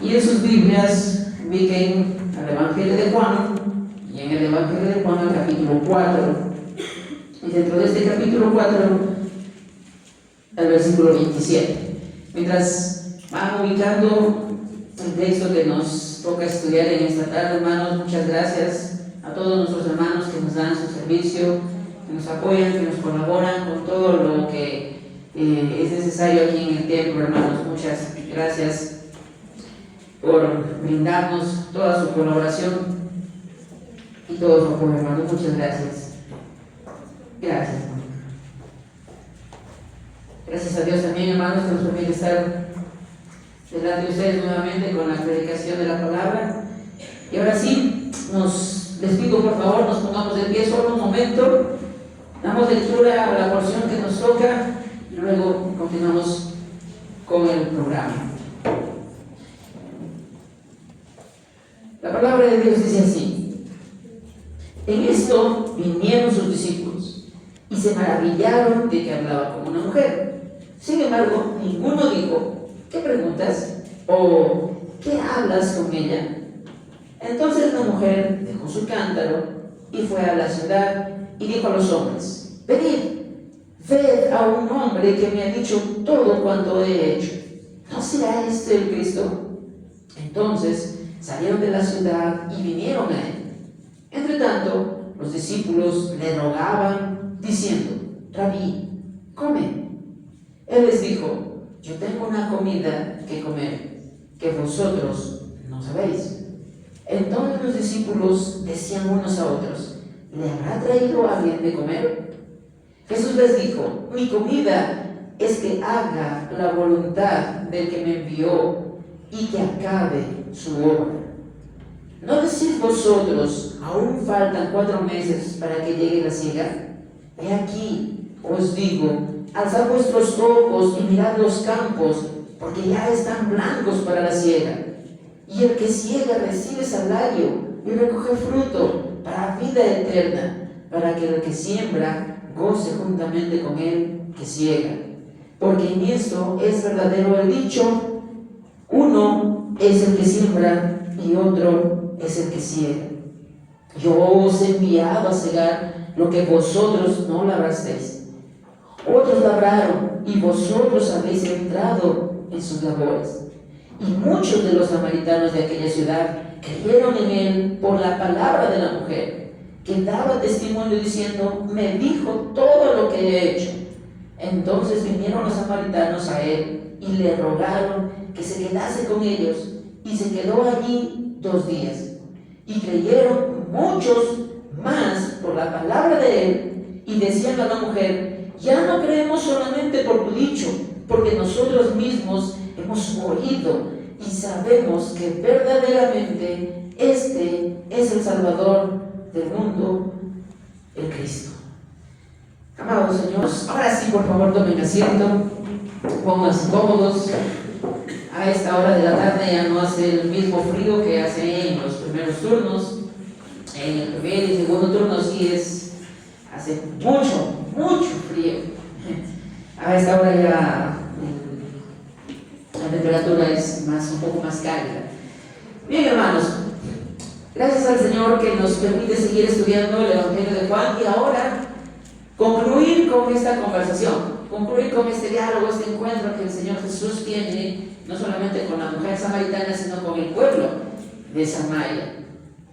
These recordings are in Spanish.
Y en sus Biblias ubiquen al Evangelio de Juan, y en el Evangelio de Juan, el capítulo 4. Y dentro de este capítulo 4, el versículo 27. Mientras van ubicando el texto que nos toca estudiar en esta tarde, hermanos, muchas gracias a todos nuestros hermanos que nos dan su servicio, que nos apoyan, que nos colaboran con todo lo que es necesario aquí en el templo, hermanos. Muchas gracias por brindarnos toda su colaboración y todo su apoyo, hermanos. Muchas gracias. Gracias, hermano. Gracias a Dios también, hermanos, que nos permite estar delante de ustedes nuevamente con la predicación de la palabra. Y ahora sí, les pido por favor, nos pongamos de pie solo un momento, damos lectura a la porción que nos toca y luego continuamos con el programa. La palabra de Dios dice así: en esto vinieron sus discípulos y se maravillaron de que hablaba como una mujer. Sin embargo, ninguno dijo: ¿qué preguntas? ¿O qué hablas con ella? Entonces la mujer dejó su cántaro y fue a la ciudad y dijo a los hombres: venid, ved a un hombre que me ha dicho todo cuanto he hecho. ¿No será este el Cristo? Entonces salieron de la ciudad y vinieron a él. Entre tanto, los discípulos le rogaban, diciendo: Rabí, come. Él les dijo: yo tengo una comida que comer, que vosotros no sabéis. Entonces los discípulos decían unos a otros: ¿le habrá traído alguien de comer? Jesús les dijo: mi comida es que haga la voluntad del que me envió y que acabe su obra. ¿No decís vosotros: aún faltan 4 meses para que llegue la siega? He aquí, os digo, alzad vuestros ojos y mirad los campos, porque ya están blancos para la siega. Y el que siega recibe salario y recoge fruto para vida eterna, para que el que siembra goce juntamente con él que siega. Porque en esto es verdadero el dicho: uno es el que siembra y otro es el que siega. Yo os he enviado a cegar lo que vosotros no labrasteis. Otros labraron y vosotros habéis entrado en sus labores. Y muchos de los samaritanos de aquella ciudad creyeron en él por la palabra de la mujer, que daba testimonio diciendo: me dijo todo lo que he hecho. Entonces vinieron los samaritanos a él y le rogaron que se quedase con ellos, y se quedó allí 2 días. Y creyeron muchos más por la palabra de él, y decían a la mujer: ya no creemos solamente por tu dicho, porque nosotros mismos hemos oído y sabemos que verdaderamente este es el Salvador del mundo, el Cristo. Amados señores, ahora sí, por favor, tomen asiento, pónganse cómodos. A esta hora de la tarde ya no hace el mismo frío que hace en los primeros turnos. En el primer y segundo turno sí hace mucho frío. A esta hora ya la temperatura es un poco más cálida. Bien, hermanos, gracias al Señor que nos permite seguir estudiando el Evangelio de Juan, y ahora concluir con esta conversación, concluir con este diálogo, este encuentro que el Señor Jesús tiene no solamente con la mujer samaritana, sino con el pueblo de Samaria.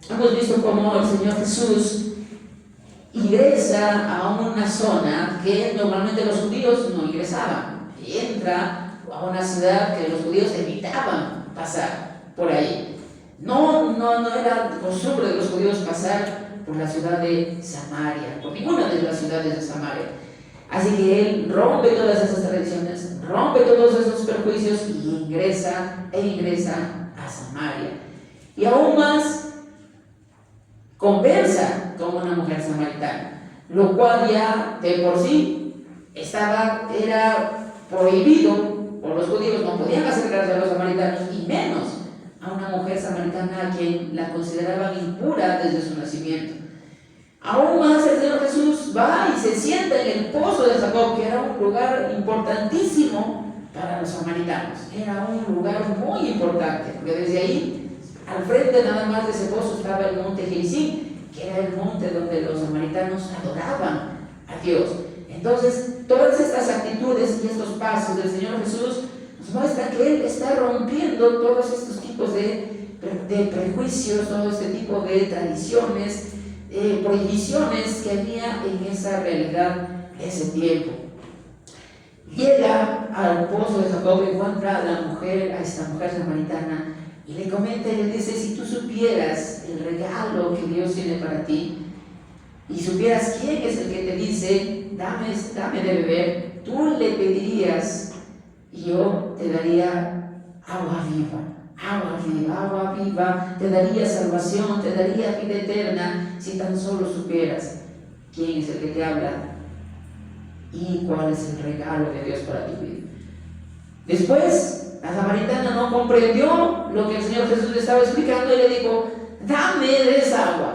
Hemos visto cómo el Señor Jesús ingresa a una zona que normalmente los judíos no ingresaban, y entra a una ciudad que los judíos evitaban pasar por ahí. No era costumbre de los judíos pasar por la ciudad de Samaria, por ninguna de las ciudades de Samaria. Así que él rompe todas esas tradiciones, rompe todos esos perjuicios y ingresa a Samaria. Y aún más, conversa con una mujer samaritana, lo cual ya de por sí era prohibido por los judíos. No podían acercarse a los samaritanos, y menos a una mujer samaritana a quien la consideraban impura desde su nacimiento. Aún más, el Señor Jesús va y se sienta en el pozo de Jacob, que era un lugar importantísimo para los samaritanos. Era un lugar muy importante, porque desde ahí, al frente nada más de ese pozo, estaba el monte Gerizim, que era el monte donde los samaritanos adoraban a Dios. Entonces, todas estas actitudes y estos pasos del Señor Jesús nos muestran que Él está rompiendo todos estos tipos de prejuicios, todo este tipo de tradiciones, prohibiciones que había en esa realidad de ese tiempo. Llega al pozo de Jacob, encuentra a esta mujer samaritana, y le comenta y le dice: si tú supieras el regalo que Dios tiene para ti, y supieras quién es el que te dice, dame de beber, tú le pedirías y yo te daría agua viva, te daría salvación, te daría vida eterna, si tan solo supieras quién es el que te habla y cuál es el regalo de Dios para tu vida. Después, la samaritana no comprendió lo que el Señor Jesús le estaba explicando y le dijo: dame de esa agua.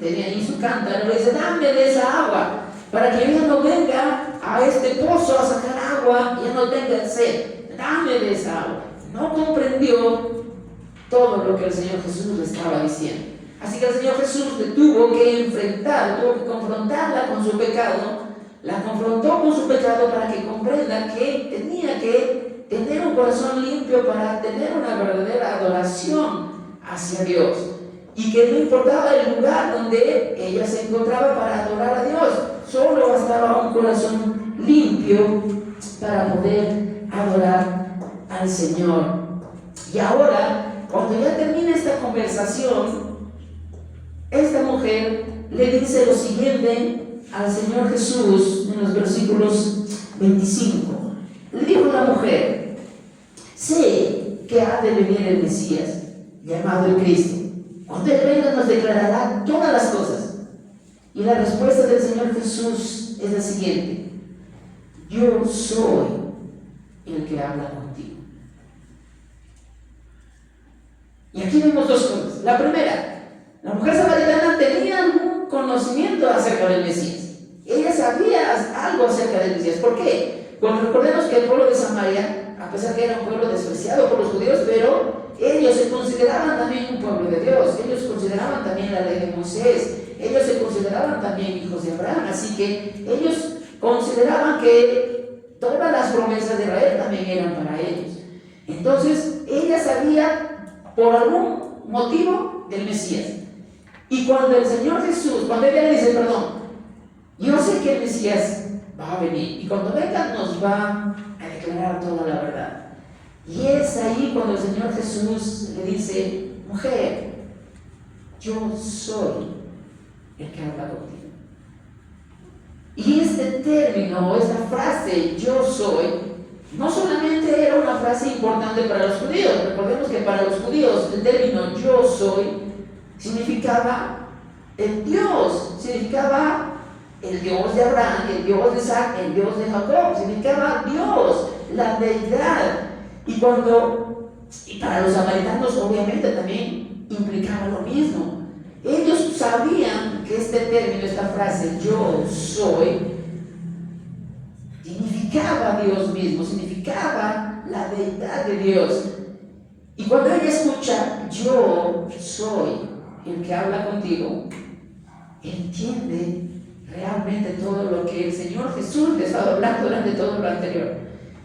Tenía ahí su cántaro, le dice: dame de esa agua, para que yo no venga a este pozo a sacar agua, ya no tenga sed. Dame de esa agua. No comprendió todo lo que el Señor Jesús le estaba diciendo. Así que el Señor Jesús le tuvo que enfrentar, tuvo que confrontarla con su pecado. La confrontó con su pecado para que comprenda que tenía que tener un corazón limpio para tener una verdadera adoración hacia Dios, y que no importaba el lugar donde ella se encontraba para adorar a Dios, solo bastaba un corazón limpio para poder adorar al Señor. Y ahora, cuando ya termina esta conversación, esta mujer le dice lo siguiente al Señor Jesús en los versículos 25. Le dijo la mujer: sé que ha de venir el Mesías, llamado el Cristo. Cuando Él venga nos declarará todas las cosas. Y la respuesta del Señor Jesús es la siguiente: yo soy el que habla contigo. Y aquí vemos dos cosas. La primera, la mujer samaritana tenía algún conocimiento acerca del Mesías. Ella sabía algo acerca del Mesías. ¿Por qué? Porque recordemos que el pueblo de Samaria, a pesar que era un pueblo despreciado por los judíos, pero ellos se consideraban también un pueblo de Dios. Ellos consideraban también la ley de Moisés. Ellos se consideraban también hijos de Abraham. Así que ellos consideraban que todas las promesas de Israel también eran para ellos. Entonces, ella sabía por algún motivo del Mesías. Y cuando el Señor Jesús, cuando ella le dice: perdón, yo sé que el Mesías va a venir, y cuando venga nos va a declarar toda la verdad. Y es ahí cuando el Señor Jesús le dice: mujer, yo soy el que habla contigo. Y este término, esta frase, yo soy, no solamente era una frase importante para los judíos. Recordemos que para los judíos el término yo soy significaba el Dios, significaba el Dios de Abraham, el Dios de Isaac, el Dios de Jacob, significaba Dios, la deidad. Y para los samaritanos obviamente también implicaba lo mismo. Ellos sabían que este término, esta frase, yo soy, significaba Dios mismo, significaba la deidad de Dios. Y cuando ella escucha, yo soy el que habla contigo, entiende realmente todo lo que el Señor Jesús le estaba hablando durante todo lo anterior.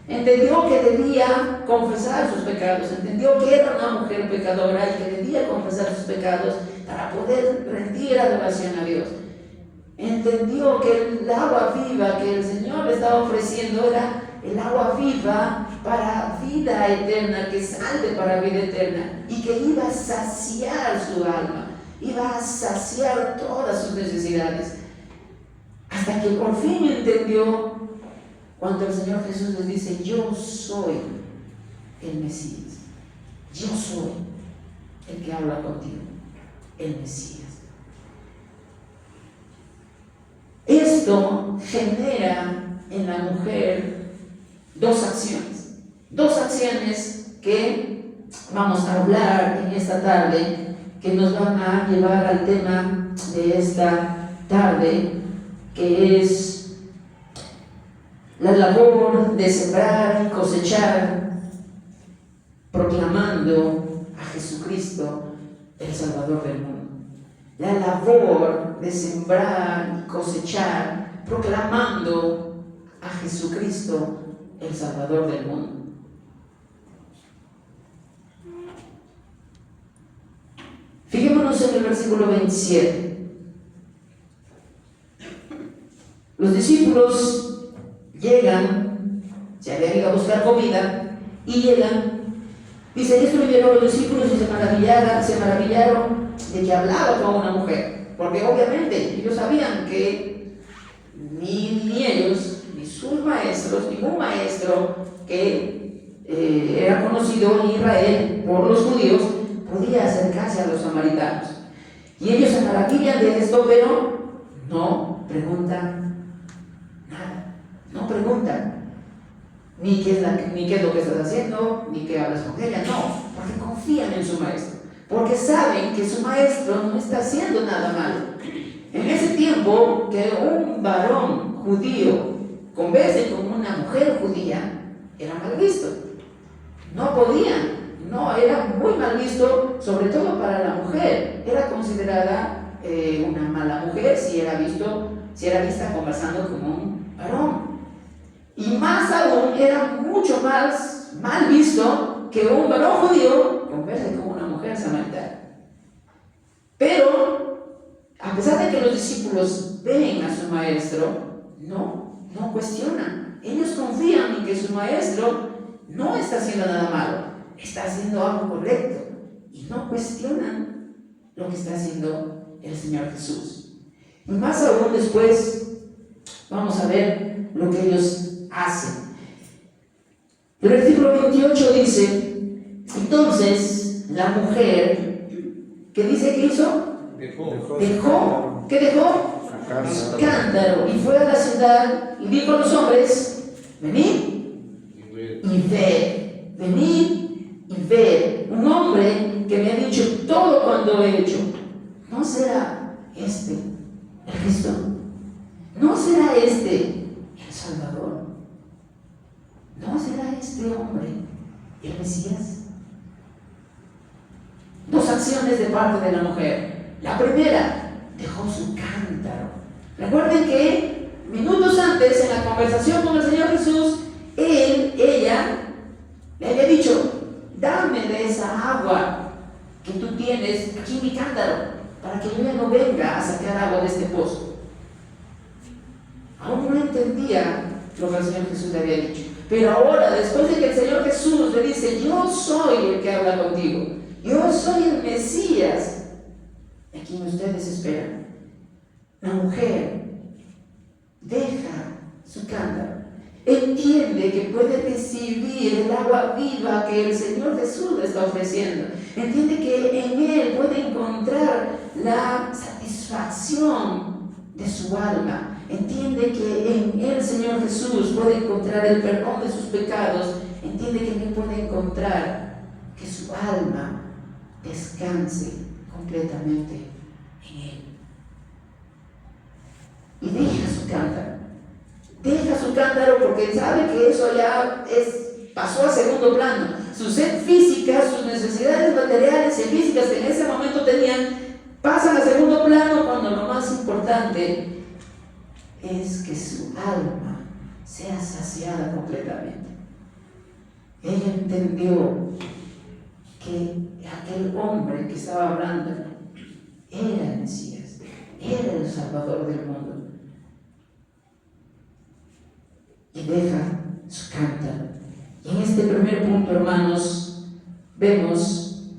Entendió que debía confesar sus pecados, entendió que era una mujer pecadora y que debía confesar sus pecados para poder rendir adoración a Dios. Entendió que el agua viva que el Señor le estaba ofreciendo era el agua viva para vida eterna, que salte para vida eterna, y que iba a saciar su alma, iba a saciar todas sus necesidades. Hasta que por fin entendió cuando el Señor Jesús les dice: yo soy el Mesías, yo soy el que habla contigo, el Mesías. Esto genera en la mujer dos acciones que vamos a hablar en esta tarde, que nos van a llevar al tema de esta tarde, que es la labor de sembrar y cosechar, proclamando a Jesucristo, el Salvador del mundo. La labor de sembrar y cosechar, proclamando a Jesucristo, el Salvador del mundo. Fijémonos en el versículo 27. Los discípulos llegan, se habían ido a buscar comida, y llegan. Dice, esto vinieron los discípulos y se maravillaron de que hablaba con una mujer, porque obviamente ellos sabían que ni ellos, ni sus maestros, ningún maestro que era conocido en Israel por los judíos, podía acercarse a los samaritanos. Y ellos se maravillan de esto, pero no preguntan nada, no preguntan. Ni qué es lo que estás haciendo, ni qué hablas con ella, no, porque confían en su maestro, porque saben que su maestro no está haciendo nada malo. En ese tiempo, que un varón judío converse con una mujer judía era mal visto, no podían, no, era muy mal visto, sobre todo para la mujer, era considerada una mala mujer si era vista conversando con un varón. Y más aún, era mucho más mal visto que un varón judío converse con una mujer samaritana. Pero, a pesar de que los discípulos ven a su maestro, no cuestionan. Ellos confían en que su maestro no está haciendo nada malo, está haciendo algo correcto. Y no cuestionan lo que está haciendo el Señor Jesús. Y más aún después, vamos a ver lo que ellos hacen. El versículo 28 dice, entonces la mujer, ¿qué dice que hizo? Dejó, ¿qué dejó? Su cántaro, y fue a la ciudad y dijo a los hombres, venid y ved, venid y ved, un hombre que me ha dicho todo cuanto he hecho. ¿No será este el Cristo? ¿No será este el Salvador? ¿No será este hombre el Mesías? Dos acciones de parte de la mujer. La primera, dejó su cántaro. Recuerden que minutos antes, en la conversación con el Señor Jesús, ella le había dicho, dame de esa agua que tú tienes aquí en mi cántaro, para que yo ya no venga a sacar agua de este pozo. Aún no entendía lo que el Señor Jesús le había dicho. Pero ahora, después de que el Señor Jesús le dice, yo soy el que habla contigo, yo soy el Mesías, a quien ustedes esperan, la mujer deja su cántaro, entiende que puede recibir el agua viva que el Señor Jesús le está ofreciendo, entiende que en Él puede encontrar la satisfacción de su alma. Entiende que en el Señor Jesús puede encontrar el perdón de sus pecados. Entiende que en Él puede encontrar que su alma descanse completamente en Él. Y deja su cántaro. Deja su cántaro porque sabe que eso ya pasó a segundo plano. Su sed física, sus necesidades materiales y físicas que en ese momento tenían, pasan a segundo plano cuando lo más importante es que su alma sea saciada completamente. Ella entendió que aquel hombre que estaba hablando era el Mesías, era el Salvador del mundo. Y deja su cántaro. Y en este primer punto, hermanos, vemos,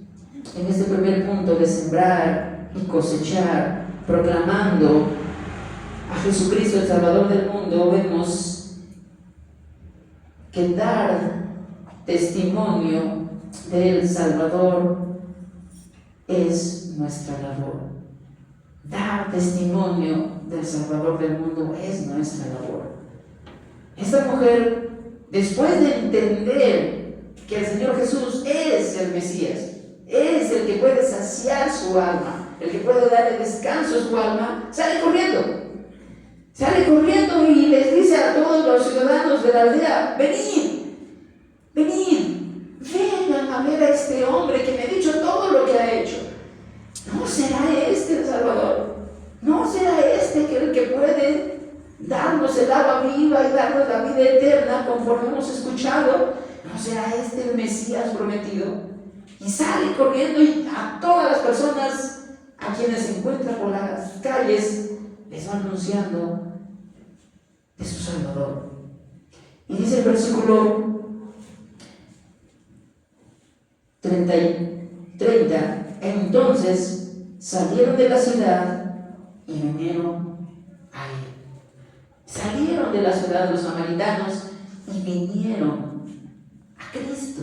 en este primer punto de sembrar y cosechar, proclamando a Jesucristo, el Salvador del mundo, vemos que dar testimonio del Salvador es nuestra labor. Dar testimonio del Salvador del mundo es nuestra labor. Esta mujer, después de entender que el Señor Jesús es el Mesías, es el que puede saciar su alma, el que puede darle descanso a su alma, sale corriendo. Sale corriendo y les dice a todos los ciudadanos de la aldea: venid, venid, vengan a ver a este hombre que me ha dicho todo lo que ha hecho. ¿No será este el Salvador? ¿No será este el que puede darnos el agua viva y darnos la vida eterna conforme hemos escuchado? ¿No será este el Mesías prometido? Y sale corriendo y a todas las personas a quienes se encuentra por las calles les va anunciando de su Salvador. Y dice el versículo 30: entonces salieron de la ciudad y vinieron a él. Salieron de la ciudad los samaritanos y vinieron a Cristo.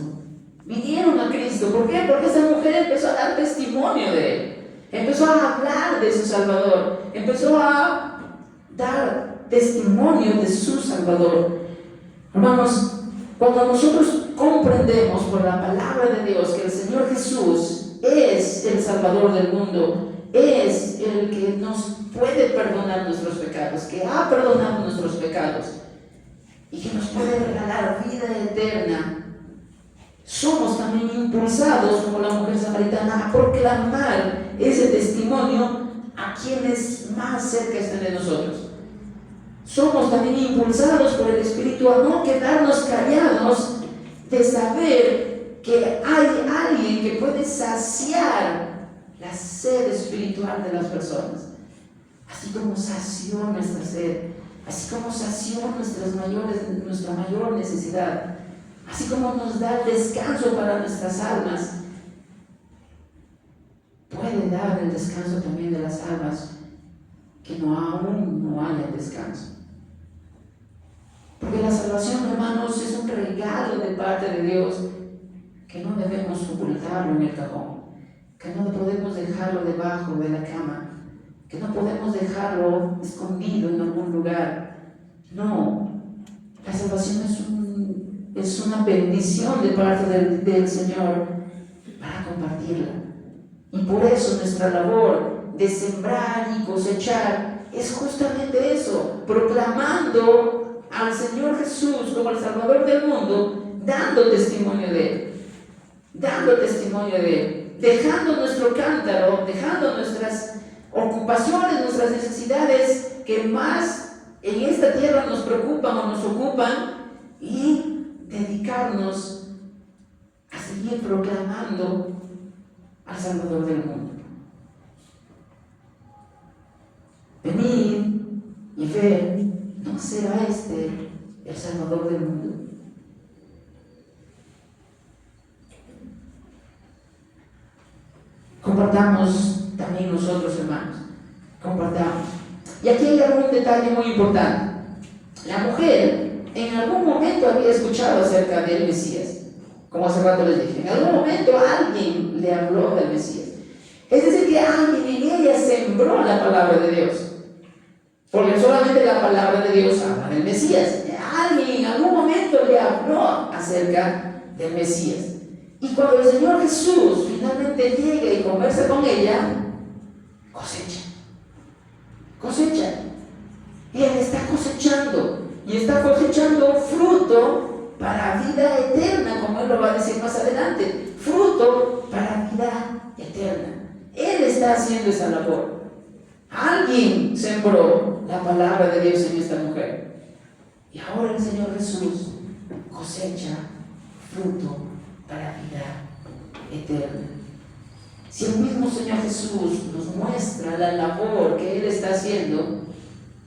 Vinieron a Cristo. ¿Por qué? Porque esa mujer empezó a dar testimonio de él. Empezó a hablar de su Salvador. Empezó a dar testimonio de su Salvador. Hermanos, cuando nosotros comprendemos por la palabra de Dios que el Señor Jesús es el Salvador del mundo, es el que nos puede perdonar nuestros pecados, que ha perdonado nuestros pecados y que nos puede regalar vida eterna, somos también impulsados, como la mujer samaritana, a proclamar ese testimonio a quienes más cerca estén de nosotros. Somos también impulsados por el Espíritu a no quedarnos callados, de saber que hay alguien que puede saciar la sed espiritual de las personas, así como sació nuestra sed, así como sació nuestra mayor necesidad, así como nos da el descanso para nuestras almas. Puede dar el descanso también de las almas que aún no haya descanso. Porque la salvación, hermanos, es un regalo de parte de Dios que no debemos ocultarlo en el cajón, que no podemos dejarlo debajo de la cama, que no podemos dejarlo escondido en algún lugar. No, la salvación es una bendición de parte del Señor para compartirla. Y por eso nuestra labor de sembrar y cosechar es justamente eso, proclamando al Señor Jesús como el Salvador del mundo, dando testimonio de Él, dejando nuestro cántaro, dejando nuestras ocupaciones, nuestras necesidades que más en esta tierra nos preocupan o nos ocupan, y dedicarnos a seguir proclamando al Salvador del mundo. Venid y ved, ¿no será este el Salvador del mundo? Compartamos también nosotros, hermanos, compartamos. Y aquí hay algún detalle muy importante. La mujer en algún momento había escuchado acerca del Mesías, como hace rato les dije. En algún momento alguien le habló del Mesías. Es decir, que alguien en ella sembró la palabra de Dios. Porque solamente la palabra de Dios habla del Mesías. Alguien en algún momento le habló acerca del Mesías. Y cuando el Señor Jesús finalmente llega y conversa con ella, cosecha. Y Él está cosechando. Y está cosechando fruto para vida eterna, como Él lo va a decir más adelante. Fruto para vida eterna. Él está haciendo esa labor. Alguien sembró la palabra de Dios en esta mujer. Y ahora el Señor Jesús cosecha fruto para vida eterna. Si el mismo Señor Jesús nos muestra la labor que Él está haciendo,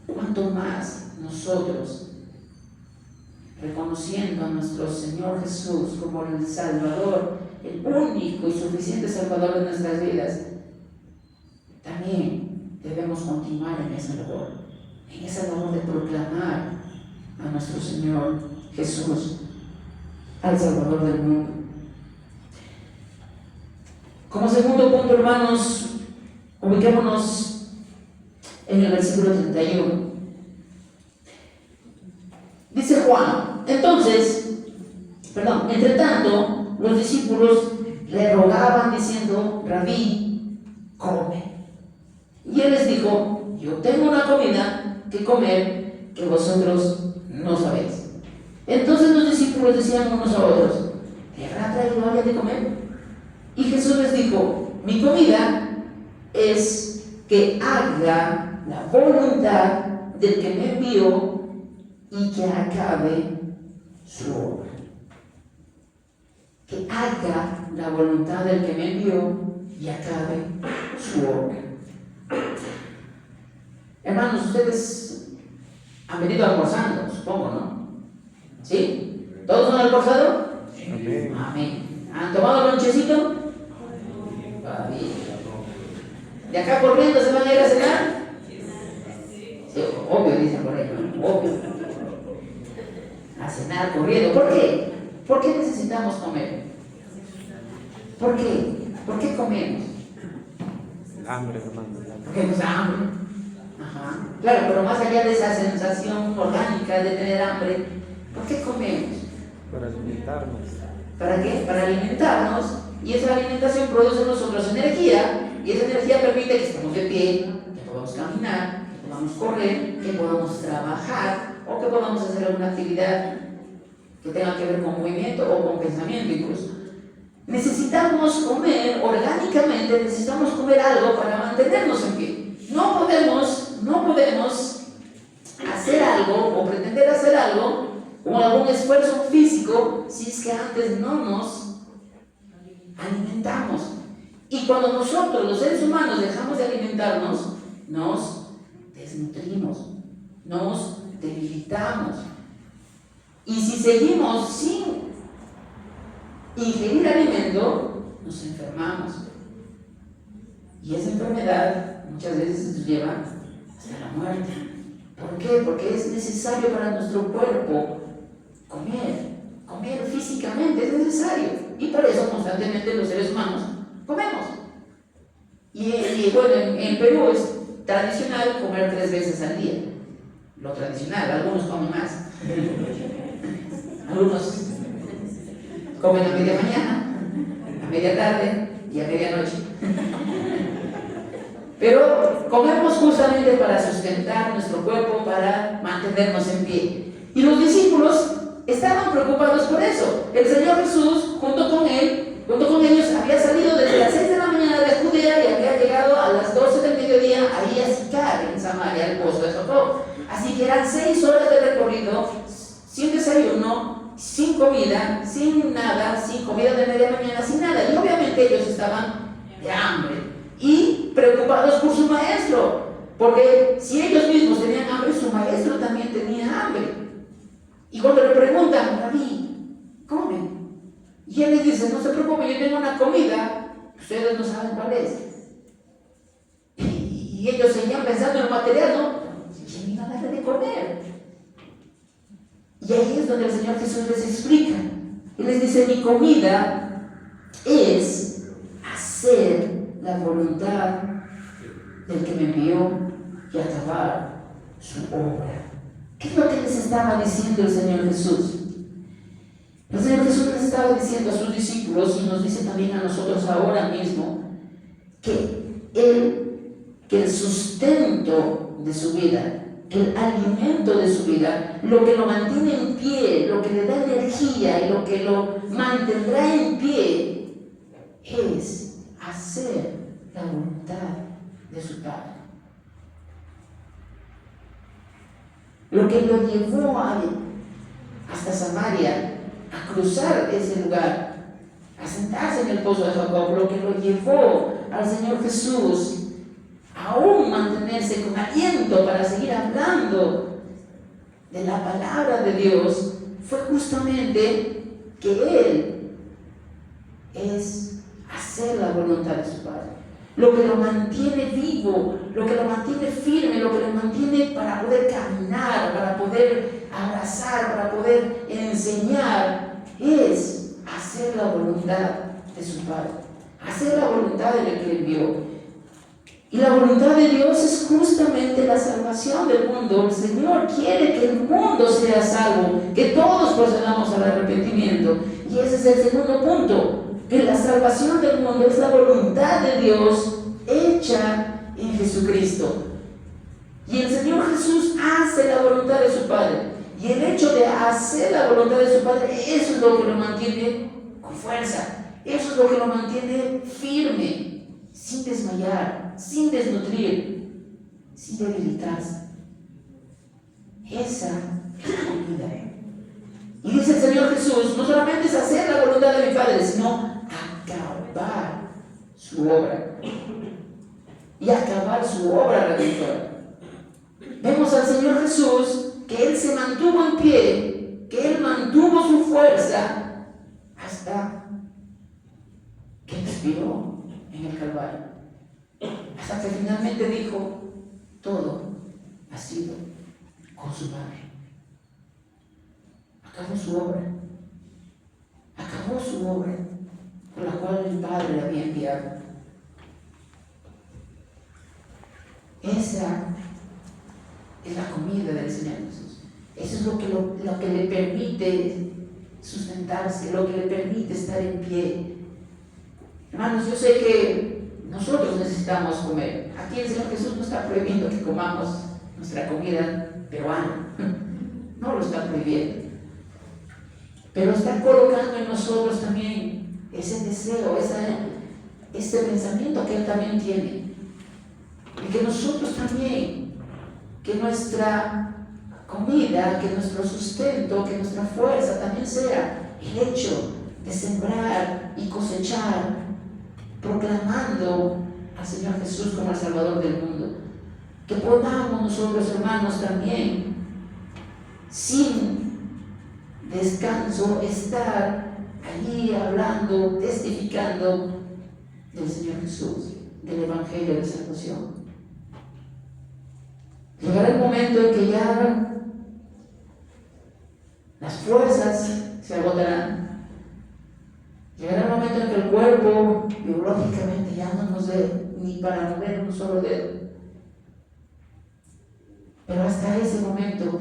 ¿cuánto más nosotros, reconociendo a nuestro Señor Jesús como el Salvador, el único y suficiente Salvador de nuestras vidas, también debemos continuar en esa labor de proclamar a nuestro Señor Jesús, al Salvador del mundo? Como segundo punto, hermanos, ubiquémonos en el versículo 31. Dice Juan: entre tanto, los discípulos le rogaban diciendo: Rabí, come. Y Él les dijo: yo tengo una comida que comer que vosotros no sabéis. Entonces los discípulos decían unos a otros: ¿te habrá traído alguien de comer? Y Jesús les dijo: mi comida es que haga la voluntad del que me envió y que acabe su obra. Que haga la voluntad del que me envió y acabe su obra. Hermanos, ustedes han venido almorzando, supongo, ¿no? ¿Sí? ¿Todos han almorzado? Amén. Amén. ¿Han tomado lonchecito? Todavía. ¿De acá corriendo se van a ir a cenar? Sí, obvio, dicen por ahí, ¿no? Obvio. A cenar corriendo. ¿Por qué? ¿Por qué necesitamos comer? ¿Por qué? ¿Por qué comemos? El hambre, hermano. Porque nos da hambre. Ajá. Claro, pero más allá de esa sensación orgánica de tener hambre, ¿por qué comemos? Para alimentarnos. ¿Para qué? Para alimentarnos, y esa alimentación produce en nosotros energía, y esa energía permite que estemos de pie, que podamos caminar, que podamos correr, que podamos trabajar, o que podamos hacer alguna actividad que tenga que ver con movimiento o con pensamiento incluso. Necesitamos comer orgánicamente, necesitamos comer algo para mantenernos en pie. No podemos hacer algo o pretender hacer algo con algún esfuerzo físico si es que antes no nos alimentamos. Y cuando nosotros, los seres humanos, dejamos de alimentarnos, nos desnutrimos, nos debilitamos. Y si seguimos sin ingerir alimento, nos enfermamos. Y esa enfermedad muchas veces nos lleva hasta la muerte. ¿Por qué? Porque es necesario para nuestro cuerpo comer físicamente, es necesario. Y por eso constantemente los seres humanos comemos. Y bueno, en Perú es tradicional comer 3 veces al día. Lo tradicional, algunos comen más. Algunos comen a media mañana, a media tarde y a medianoche. Pero comemos justamente para sustentar nuestro cuerpo, para mantenernos en pie. Y los discípulos estaban preocupados por eso. El Señor Jesús, junto con ellos, había salido desde las 6 de la mañana de Judea y había llegado a las 12 del mediodía ahí a Sicar, en Samaria, al pozo de Jacob. Así que eran 6 horas de recorrido, sin desayuno, sin comida, sin nada, sin comida de media mañana, sin nada. Y obviamente ellos estaban de hambre y preocupados por su maestro, porque si ellos mismos tenían hambre, su maestro también tenía hambre. Y cuando le preguntan: Rabí, come, y él les dice: no se preocupe, yo tengo una comida, ustedes no saben cuál es. Y ellos seguían pensando en lo material, ¿no? ¿Quién iba a darle de comer? Y ahí es donde el Señor Jesús les explica y les dice: mi comida es hacer la voluntad del que me envió y acabar su obra. ¿Qué es lo que les estaba diciendo el Señor Jesús? El Señor Jesús les estaba diciendo a sus discípulos, y nos dice también a nosotros ahora mismo, que el sustento de su vida, el alimento de su vida, lo que lo mantiene en pie, lo que le da energía y lo que lo mantendrá en pie, es hacer la voluntad de su Padre. Lo que lo llevó hasta Samaria, a cruzar ese lugar, a sentarse en el pozo de Jacob, lo que lo llevó al Señor Jesús aún mantenerse con aliento para seguir hablando de la palabra de Dios, fue justamente que Él es hacer la voluntad de su Padre. Lo que lo mantiene vivo, lo que lo mantiene firme, lo que lo mantiene para poder caminar, para poder abrazar, para poder enseñar, es hacer la voluntad de su Padre, hacer la voluntad de el que le envió. Y la voluntad de Dios es justamente la salvación del mundo. El Señor quiere que el mundo sea salvo, que todos procedamos al arrepentimiento. Y ese es el segundo punto, que la salvación del mundo es la voluntad de Dios hecha en Jesucristo. Y el Señor Jesús hace la voluntad de su Padre. Y el hecho de hacer la voluntad de su Padre, eso es lo que lo mantiene con fuerza. Eso es lo que lo mantiene firme, sin desmayar, sin desnutrir, sin debilitarse. Esa es la comida. Y dice el Señor Jesús, no solamente es hacer la voluntad de mi Padre, sino acabar su obra. Y acabar su obra redentora. Vemos al Señor Jesús que Él se mantuvo en pie, que Él mantuvo su fuerza hasta que expiró en el Calvario. Hasta que finalmente dijo, todo ha sido consumado. Acabó su obra. Acabó su obra por la cual el Padre le había enviado. Esa es la comida del Señor Jesús. Eso es lo que le permite sustentarse, lo que le permite estar en pie. Hermanos, yo sé que nosotros necesitamos comer. Aquí el Señor Jesús no está prohibiendo que comamos nuestra comida peruana. No lo está prohibiendo. Pero está colocando en nosotros también ese deseo, ese pensamiento que Él también tiene. Y que nosotros también, que nuestra comida, que nuestro sustento, que nuestra fuerza también sea el hecho de sembrar y cosechar, proclamando al Señor Jesús como el Salvador del mundo. Que podamos nosotros, hermanos, también, sin descanso, estar allí hablando, testificando del Señor Jesús, del Evangelio de salvación. Llegará el momento en que ya las fuerzas se agotarán. Llegará el momento en que el cuerpo biológicamente ya no nos dé ni para mover un solo dedo. Pero hasta ese momento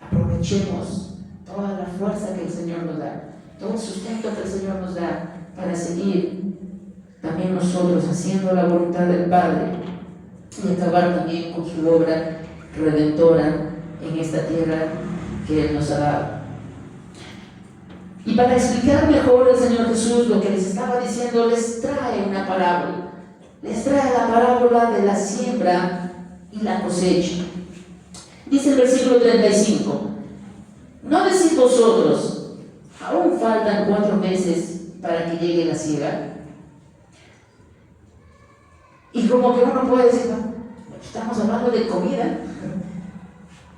aprovechemos toda la fuerza que el Señor nos da, todo el sustento que el Señor nos da para seguir también nosotros haciendo la voluntad del Padre y acabar también con su obra redentora en esta tierra que Él nos ha dado. Y para explicar mejor el Señor Jesús lo que les estaba diciendo, les trae una parábola. Les trae la parábola de la siembra y la cosecha. Dice el versículo 35: ¿no decís vosotros, aún faltan 4 meses para que llegue la siega? Y como que uno puede decir, estamos hablando de comida,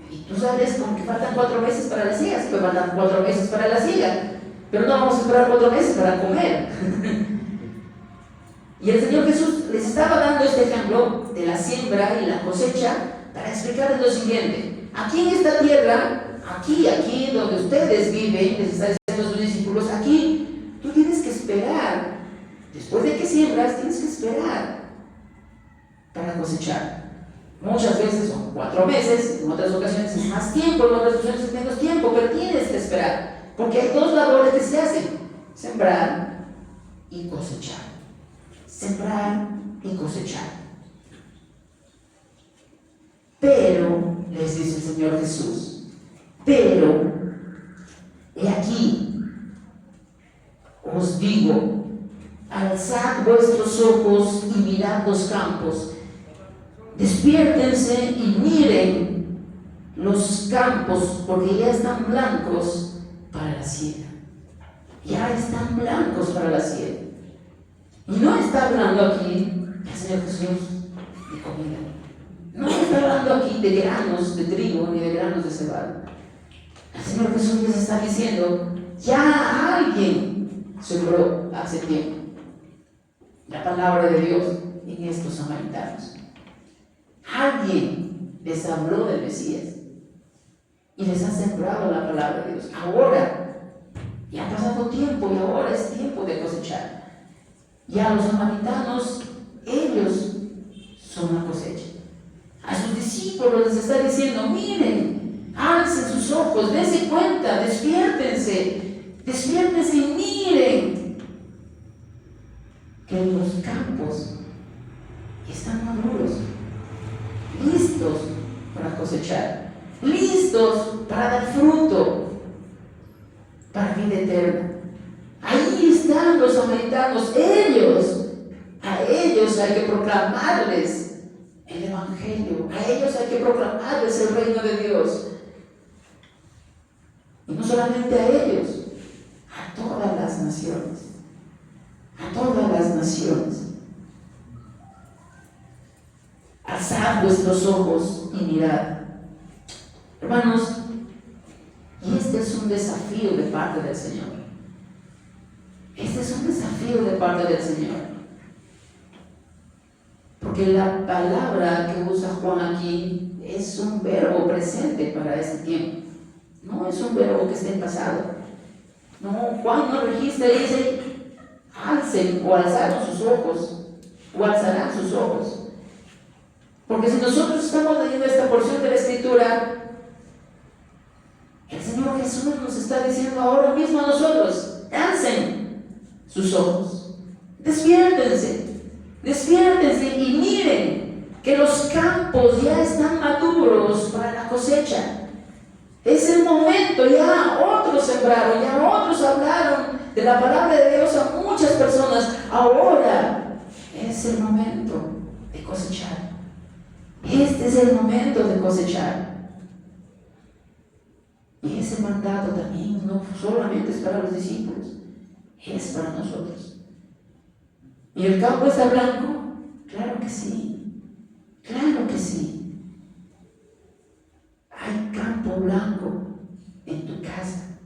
y tú sabes como que faltan 4 meses para la siega, pues faltan 4 meses para la siega, pero no vamos a esperar 4 meses para comer. Y el Señor Jesús les estaba dando este ejemplo de la siembra y la cosecha para explicarles lo siguiente: aquí en esta tierra, aquí donde ustedes viven, les está diciendo a sus discípulos, aquí tú tienes que esperar. Después de que siembras, tienes que esperar para cosechar. Muchas veces son 4 meses, en otras ocasiones es más tiempo, en otras ocasiones es menos tiempo, pero tienes que esperar, porque hay 2 labores que se hacen: sembrar y cosechar. Sembrar y cosechar. Pero, les dice el Señor Jesús, pero, he aquí, os digo, alzad vuestros ojos y mirad los campos, despiértense y miren los campos, porque ya están blancos para la siega. Ya están blancos para la siega. Y no está hablando aquí el Señor Jesús de comida. No está hablando aquí de granos de trigo ni de granos de cebada. El Señor Jesús les está diciendo, ya alguien sembró hace tiempo la palabra de Dios en estos samaritanos. Alguien les habló del Mesías y les ha sembrado la palabra de Dios. Ahora, ya ha pasado tiempo y ahora es tiempo de cosechar. Ya los samaritanos, ellos son la cosecha. A sus discípulos les está diciendo, miren, alcen sus ojos, dense cuenta, despiértense y miren que los campos están maduros, listos para cosechar, listos para dar fruto, para vida eterna. Ahí están los samaritanos, a ellos hay que proclamarles el Evangelio, a ellos hay que proclamarles el reino de Dios. Y no solamente a ellos, a todas las naciones, a todas las naciones. Alzad vuestros ojos y mirad. Hermanos, y este es un desafío de parte del Señor. Este es un desafío de parte del Señor. Porque la palabra que usa Juan aquí es un verbo presente para este tiempo. No es un verbo que esté en pasado. No, Juan no registra y dice, alcen o alzaron sus ojos, o alzarán sus ojos. Porque si nosotros estamos leyendo esta porción de la Escritura, el Señor Jesús nos está diciendo ahora mismo a nosotros, alcen sus ojos, despiértense y miren que los campos ya están maduros para la cosecha. Es el momento, ya otros sembraron, ya otros hablaron de la palabra de Dios a muchas personas. Ahora es el momento de cosechar. Este es el momento de cosechar. Y ese mandato también no solamente es para los discípulos, es para nosotros. ¿Y el campo está blanco? Claro que sí, claro que sí. Hay campo blanco en tu casa.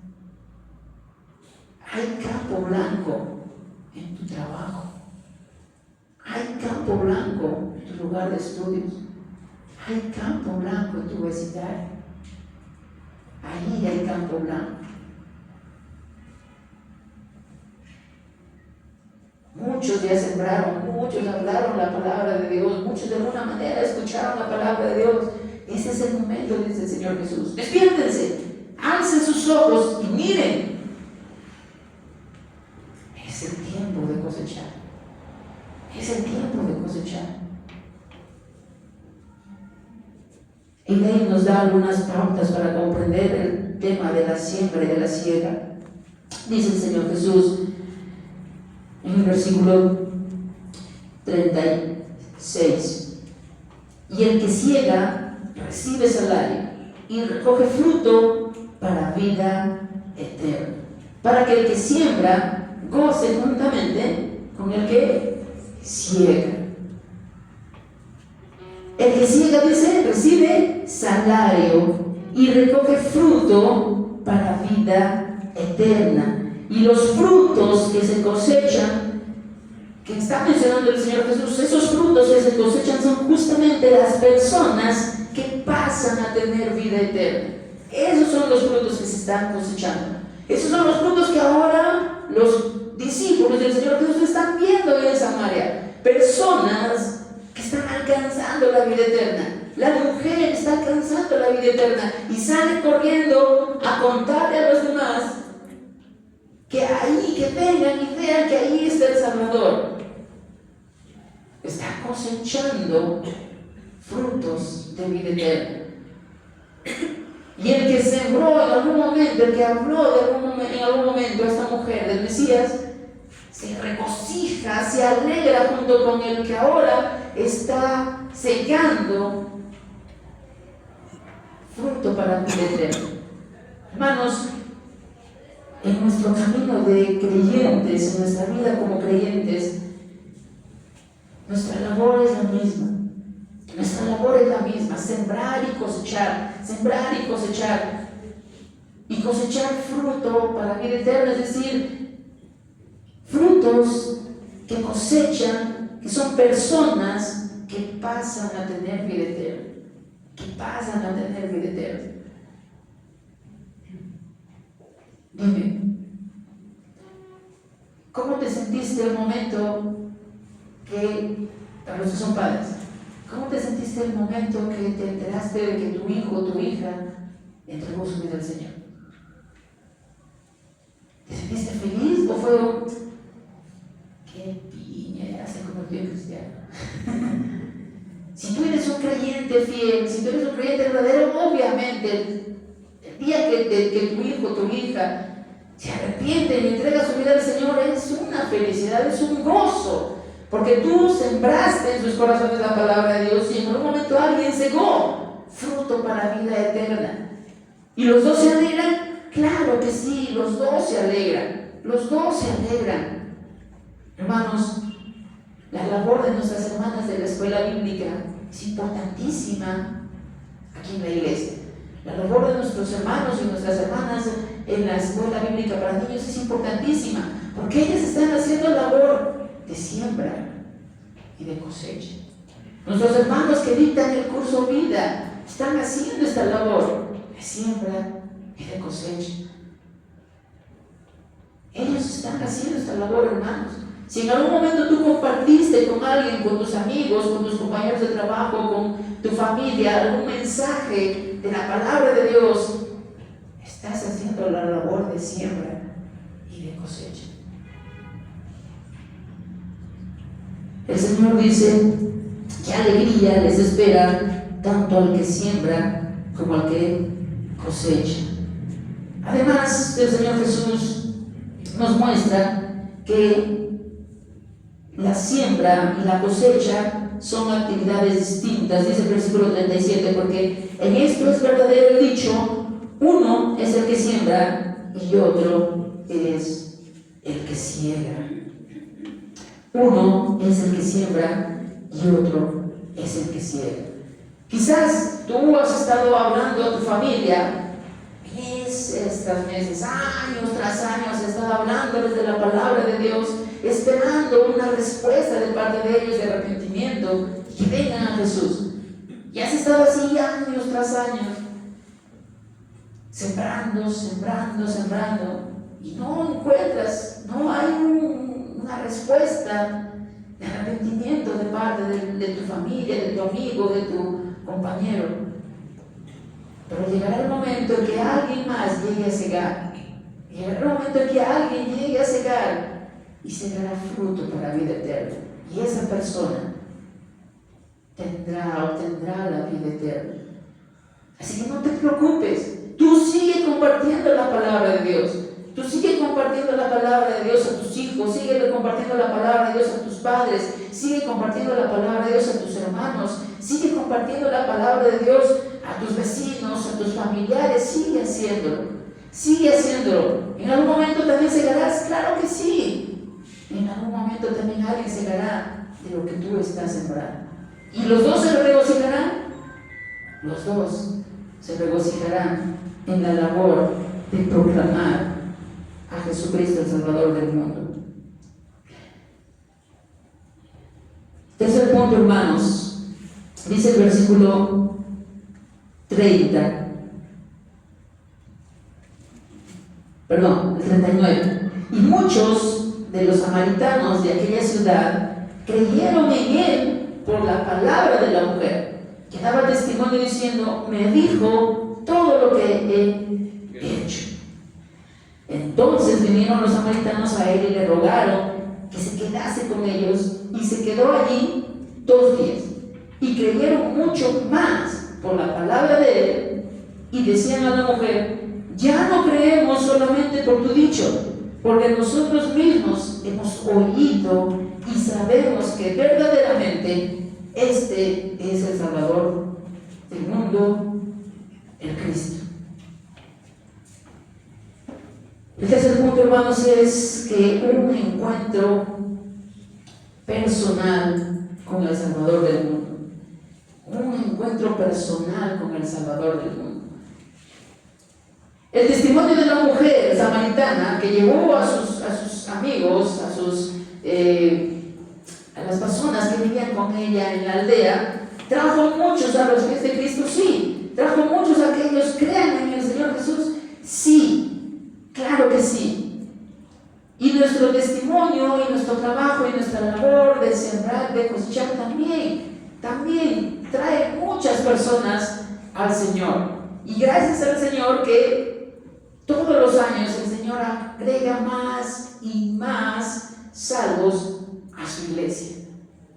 Hay campo blanco en tu trabajo. Hay campo blanco en tu lugar de estudios. Hay campo blanco en tu vecindario. Ahí hay campo blanco. Muchos ya sembraron, muchos hablaron la palabra de Dios, muchos de alguna manera escucharon la palabra de Dios. Ese es el momento, dice el Señor Jesús. Despiértense, alcen sus ojos y miren. Es el tiempo de cosechar. Es el tiempo de cosechar. Y de ahí nos da algunas pautas para comprender el tema de la siembra y de la siega. Dice el Señor Jesús en el versículo 36: y el que siega recibe salario y recoge fruto para vida eterna, para que el que siembra goce juntamente con el que siega. El que siega, dice, recibe salario y recoge fruto para vida eterna. Y los frutos que se cosechan, que está mencionando el Señor Jesús, esos frutos que se cosechan son justamente las personas que pasan a tener vida eterna. Esos son los frutos que se están cosechando. Esos son los frutos que ahora los discípulos del Señor Jesús están viendo en Samaria. Personas que están alcanzando la vida eterna. La mujer está alcanzando la vida eterna y sale corriendo a contarle a los demás que ahí, que vengan y vean que ahí está el Salvador. Está cosechando frutos de vida eterna. Y el que sembró en algún momento, el que habló en algún momento a esta mujer del Mesías, se regocija, se alegra junto con el que ahora está sellando fruto para vida eterna. Hermanos, en nuestro camino de creyentes, en nuestra vida como creyentes, nuestra labor es la misma. Nuestra labor es la misma: sembrar y cosechar, sembrar y cosechar. Y cosechar fruto para vida eterna, es decir, frutos que cosechan, que son personas que pasan a tener vida eterna, que pasan a tener vida eterna. Dime, ¿cómo te sentiste el momento que, para los que son padres, cómo te sentiste el momento que te enteraste de que tu hijo o tu hija entregó su vida al Señor? ¿Te sentiste feliz o fue un qué piña, ya se convirtió en cristiano? Si tú eres un creyente fiel, si tú eres un creyente verdadero, obviamente, el día que tu hijo o tu hija se arrepiente y entrega su vida al Señor, es una felicidad, es un gozo. Porque tú sembraste en sus corazones la palabra de Dios y en algún momento alguien cegó fruto para vida eterna. ¿Y los dos se alegran? Claro que sí, los dos se alegran. Los dos se alegran. Hermanos, la labor de nuestras hermanas de la escuela bíblica es importantísima aquí en la iglesia. La labor de nuestros hermanos y nuestras hermanas en la escuela bíblica para niños es importantísima, porque ellas están haciendo labor de siembra y de cosecha. Nuestros hermanos que dictan el curso vida están haciendo esta labor de siembra y de cosecha. Ellos están haciendo esta labor, hermanos. Si en algún momento tú compartiste con alguien, con tus amigos, con tus compañeros de trabajo, con tu familia, algún mensaje de la palabra de Dios, estás haciendo la labor de siembra y de cosecha. El Señor dice que alegría les espera tanto al que siembra como al que cosecha. Además, el Señor Jesús nos muestra que la siembra y la cosecha son actividades distintas. Dice el versículo 37, porque en esto es verdadero el dicho: uno es el que siembra y otro es el que ciega. Uno es el que siembra y otro es el que ciega. Quizás tú has estado hablando a tu familia estos meses, años tras años, has estado hablándoles de la palabra de Dios, esperando una respuesta de parte de ellos de arrepentimiento, que vengan a Jesús. Y has estado así años tras años, sembrando, y no encuentras, no hay una respuesta de arrepentimiento de parte de tu familia, de tu amigo, de tu compañero. Pero llegará el momento en que alguien más llegue a cegar. Llegará el momento en que alguien llegue a cegar y cegará fruto para vida eterna. Y esa persona obtendrá la vida eterna. Así que no te preocupes. Tú sigue compartiendo la palabra de Dios. Tú sigue compartiendo la palabra de Dios a tus hijos. Sigue compartiendo la palabra de Dios a tus padres. Sigue compartiendo la palabra de Dios a tus hermanos. Sigue compartiendo la palabra de Dios a tus vecinos, a tus familiares. Sigue haciéndolo. Sigue haciéndolo. ¿En algún momento también cegarás? Claro que sí. En algún momento también alguien cegará de lo que tú estás sembrando. ¿Y los dos se regocijarán? Los dos se regocijarán en la labor de proclamar a Jesucristo, el Salvador del mundo. Tercer punto, hermanos. Dice el versículo 39. Y muchos de los samaritanos de aquella ciudad creyeron en él por la palabra de la mujer, que daba testimonio diciendo: me dijo todo lo que he hecho. Entonces vinieron los samaritanos a él y le rogaron que se quedase con ellos, y se quedó allí 2 días. Y creyeron mucho más por la palabra de él, y decían a la mujer: ya no creemos solamente por tu dicho, porque nosotros mismos hemos oído y sabemos que verdaderamente este es el Salvador del mundo, el Cristo. El tercer punto, hermanos, es que un encuentro personal con el Salvador del mundo. Un encuentro personal con el Salvador del mundo. El testimonio de la mujer samaritana que llevó a sus amigos, a las personas que vivían con ella en la aldea, trajo muchos a los pies de Cristo, sí. Trajo muchos a que ellos crean en el Señor Jesús, sí. Claro que sí. Y nuestro testimonio y nuestro trabajo y nuestra labor de sembrar, de cosechar también trae muchas personas al Señor. Y gracias al Señor que todos los años el Señor agrega más y más salvos a su iglesia.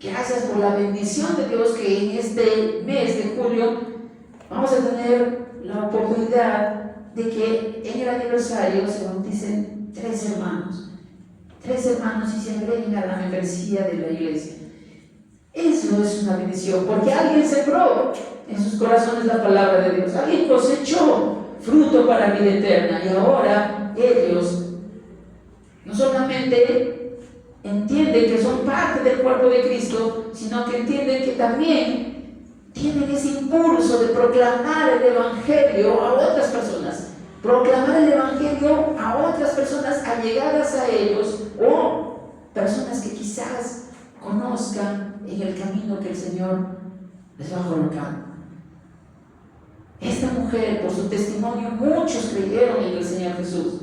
Gracias por la bendición de Dios que en este mes de julio vamos a tener la oportunidad de que en el aniversario se bauticen 3 hermanos. 3 hermanos y se agreguen a la membresía de la iglesia. Eso es una bendición, porque alguien sembró en sus corazones la palabra de Dios. Alguien cosechó fruto para vida eterna. Y ahora ellos no solamente entienden que son parte del cuerpo de Cristo, sino que entienden que también tienen ese impulso de proclamar el Evangelio a otras personas. Proclamar el Evangelio a otras personas allegadas a ellos o personas que quizás conozcan en el camino que el Señor les va colocando. Esta mujer, por su testimonio, muchos creyeron en el Señor Jesús.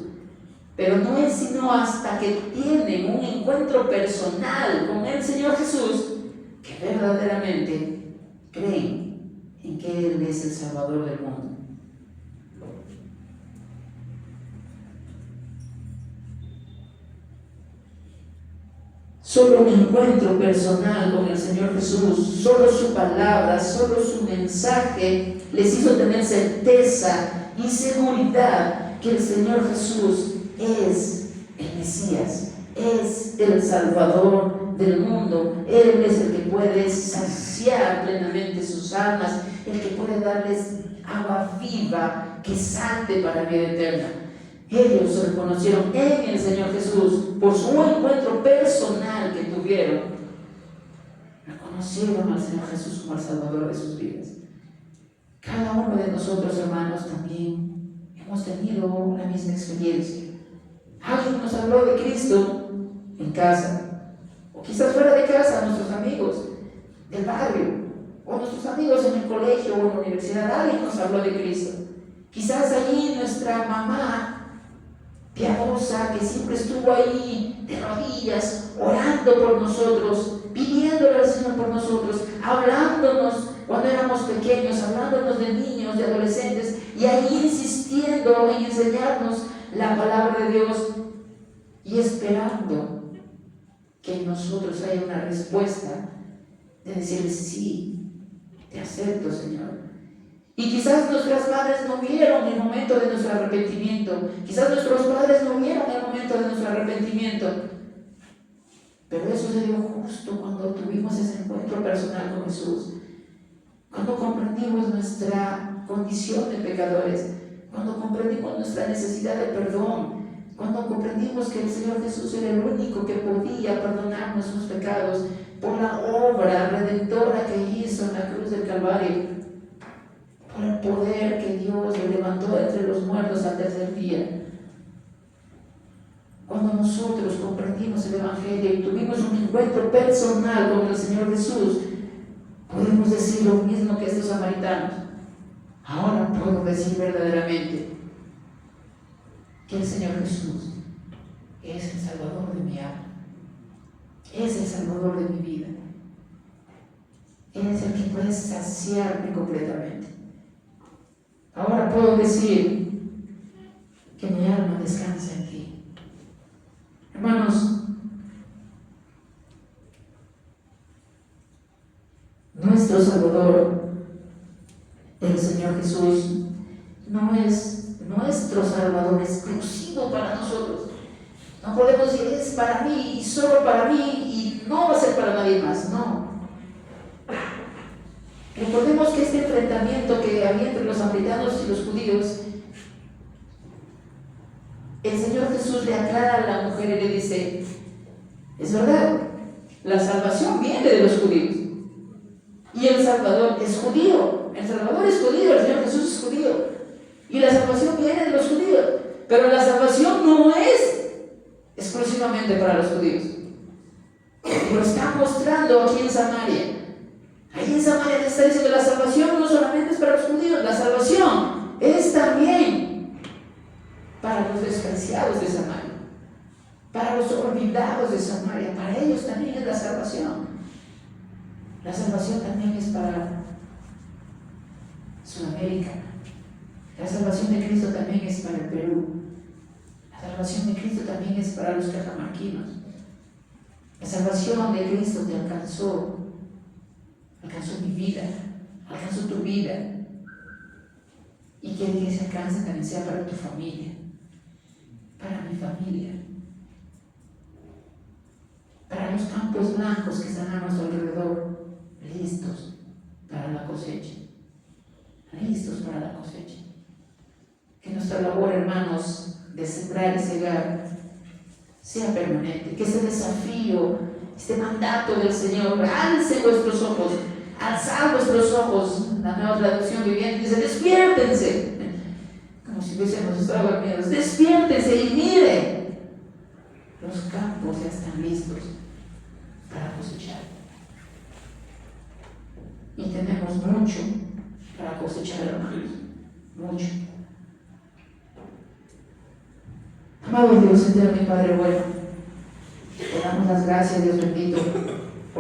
Pero no es sino hasta que tienen un encuentro personal con el Señor Jesús que verdaderamente creen en que Él es el Salvador del mundo. Solo un encuentro personal con el Señor Jesús, solo su palabra, solo su mensaje les hizo tener certeza y seguridad que el Señor Jesús es el Mesías, es el Salvador del mundo. Él es el que puede saciar plenamente sus almas, el que puede darles agua viva que salte para vida eterna. Ellos se reconocieron en el Señor Jesús por su encuentro personal que tuvieron. Reconocieron al Señor Jesús como el Salvador de sus vidas. Cada uno de nosotros, hermanos, también hemos tenido la misma experiencia. Alguien nos habló de Cristo en casa, o quizás fuera de casa, nuestros amigos del barrio, o nuestros amigos en el colegio o en la universidad. Alguien nos habló de Cristo. Quizás allí nuestra mamá piadosa, que siempre estuvo ahí de rodillas, orando por nosotros, pidiéndole al Señor por nosotros, hablándonos cuando éramos pequeños, hablándonos de niños, de adolescentes, y ahí insistiendo en enseñarnos la palabra de Dios y esperando que en nosotros haya una respuesta de decirle: sí, te acepto, Señor. Y quizás nuestras madres no vieron el momento de nuestro arrepentimiento, quizás nuestros padres no vieron el momento de nuestro arrepentimiento, pero eso se dio justo cuando tuvimos ese encuentro personal con Jesús, cuando comprendimos nuestra condición de pecadores, cuando comprendimos nuestra necesidad de perdón, cuando comprendimos que el Señor Jesús era el único que podía perdonar nuestros pecados por la obra redentora que hizo en la cruz del Calvario, por el poder que Dios le levantó entre los muertos al tercer día. Cuando nosotros comprendimos el Evangelio y tuvimos un encuentro personal con el Señor Jesús, podemos decir lo mismo que estos samaritanos. Ahora puedo decir verdaderamente que el Señor Jesús es el Salvador de mi alma, es el Salvador de mi vida, Él es el que puede saciarme completamente. Ahora puedo decir que mi alma descansa en ti. Hermanos, nuestro Salvador, el Señor Jesús, no es nuestro Salvador exclusivo para nosotros. No podemos decir: es para mí y solo para mí y no va a ser para nadie más. No. Recordemos que este enfrentamiento que había entre los samaritanos y los judíos, el Señor Jesús le aclara a la mujer y le dice: es verdad, la salvación viene de los judíos y el Salvador es judío. El Salvador es judío, el Señor Jesús es judío y la salvación viene de los judíos, pero la salvación no es exclusivamente para los judíos. Lo está mostrando aquí en Samaria. Ahí en Samaria le está diciendo: la salvación no solamente es para los judíos, la salvación es también para los despreciados de Samaria, para los olvidados de Samaria. Para ellos también es la salvación. La salvación también es para Sudamérica. La salvación de Cristo también es para el Perú. La salvación de Cristo también es para los cajamarquinos. La salvación de Cristo te alcanza alcanzó mi vida, alcanzó tu vida. Y quiere que ese alcance también sea para tu familia, para mi familia, para los campos blancos que están a nuestro alrededor, listos para la cosecha, listos para la cosecha. Que nuestra labor, hermanos, de sembrar y cegar sea permanente, que ese desafío, este mandato del Señor, alcen vuestros ojos, alzad vuestros ojos. La Nueva Traducción Viviente dice: despiértense, como si hubiésemos estado dormidos, despiértense y miren, los campos ya están listos para cosechar. Y tenemos mucho para cosechar, hermanos, mucho. Amado Dios eterno y Padre bueno, te damos las gracias, Dios bendito,